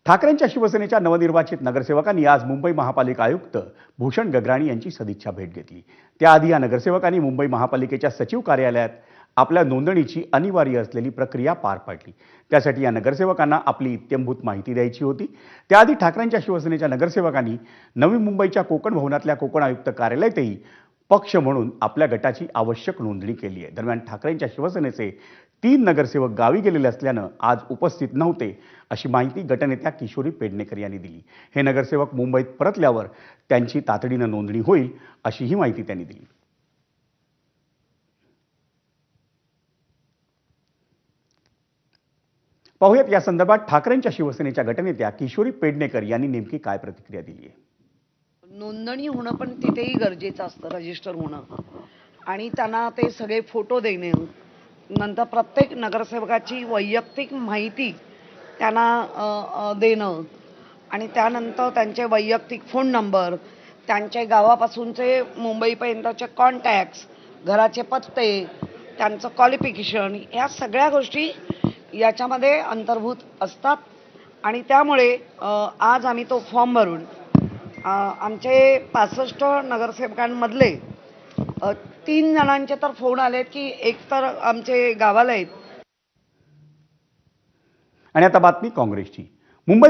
ठाकरेंच्या शिवसेनेच्या नवनिर्वाचित नगरसेवकांनी आज मुंबई महापालिका आयुक्त भूषण गगराणी यांची सदिच्छा भेट घेतली। त्याआधी या नगरसेवकांनी मुंबई महापालिकेच्या सचिव कार्यालयात आपल्या नोंदणीची अनिवार्य असलेली प्रक्रिया पार पाडली। त्यासाठी या नगरसेवकांना आपली इत्यंभूत माहिती द्यायची होती। त्याआधी ठाकरेंच्या शिवसेनेच्या नगरसेवकांनी नवी मुंबईच्या कोकण भवनातल्या कोकण आयुक्त कार्यालयातही पक्ष म्हणून आपल्या गटाची आवश्यक नोंदणी केली आहे। दरम्यान ठाकरेंच्या शिवसेनेचे 3 नगरसेवक गावी गेलेले असल्यानं आज उपस्थित नव्हते, अशी माहिती गटनेत्या किशोरी पेडणेकर यांनी दिली। हे नगरसेवक मुंबईत परतल्यावर त्यांची तातडीनं नोंदणी होईल, अशी ही माहिती त्यांनी दिली। पाहूयात या संदर्भात ठाकरेंच्या शिवसेनेच्या गटनेत्या किशोरी पेडणेकर यांनी नेमकी काय प्रतिक्रिया दिली आहे। नोंदणी होणं पण तिथेही गरजेचं असतं, रजिस्टर होणं आणि त्यांना ते सगळे फोटो देणे, नंतर प्रत्येक नगरसेवकाची वैयक्तिक माहिती त्यांना देणं आणि त्यानंतर त्यांचे वैयक्तिक फोन नंबर, त्यांच्या गावापासूनचे मुंबईपर्यंतचे कॉन्टॅक्ट्स, घराचे पत्ते, त्यांचं क्वालिफिकेशन, या सगळ्या गोष्टी याच्यामध्ये अंतर्भूत असतात आणि त्यामुळे आज आम्ही तो फॉर्म भरून आमचे 65 नगरसेवकांमधले 3 जणांचे तर फोन आलेत की एक तर आमचे गावाला आहेत। आणि आता बातमी काँग्रेसची। मुंबई